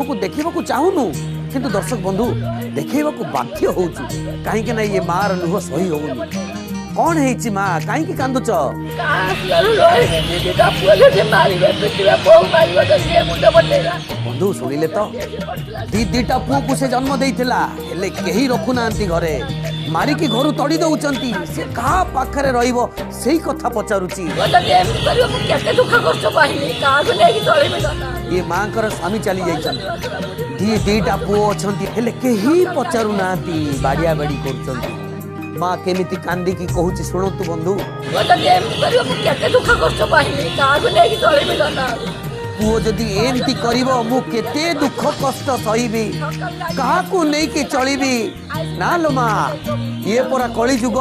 को देखा चाहूनु किंतु दर्शक बंधु देखा बाध्य हो कहीं ये मार लुह सही होनी कौन है माँ कहीं कांदुच बंधु शुणिले तो दीटा पुओ को से जन्म देइथिला हेले केही रखुना घरे मारिकी घर तड़ी दौरान से क्या पाखरे रहिबो सेही कथा पचारुची ये माँ स्वामी चली जाइछन दीटा पुओ अछंती हेले केही पचारु नांती बाड़िया बाड़ी करछंती माँ केमिति कांदी की कहूची शुणतु बंधु पुओ जदि एमती करिवो मु केते दुख कष्ट सहिबी काहाकू नै के चलिबी ना लो माँ ये परा कली जुग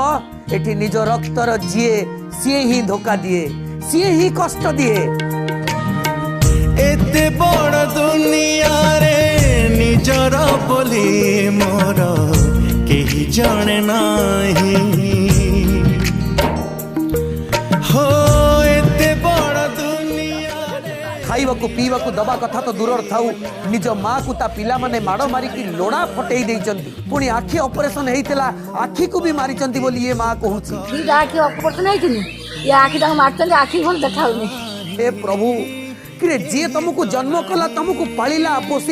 एठी निज रक्तर जिए सिए ही धोखा दिए सिए ही कष्ट दिए एते बड़ दुनिया रे निजर बोली मोर केही जाने नाही हो एते बड़ दुनिया खाइबा को पीवा को दबा कथा तो दूर थाउ निज माँ को ता पिला माने माड़ मारिकी लोड़ा फटेई देइचंती पुणी आखि ऑपरेशन हेइतला आखि को भी मारिचंती बोली ये माँ कहूची आखि ऑपरेशन हेइतिनी ये आखि तक मारचंती आखि भल देखाउनी हे प्रभु कि जे तुमको जन्म कला तुमको पालिला पोषी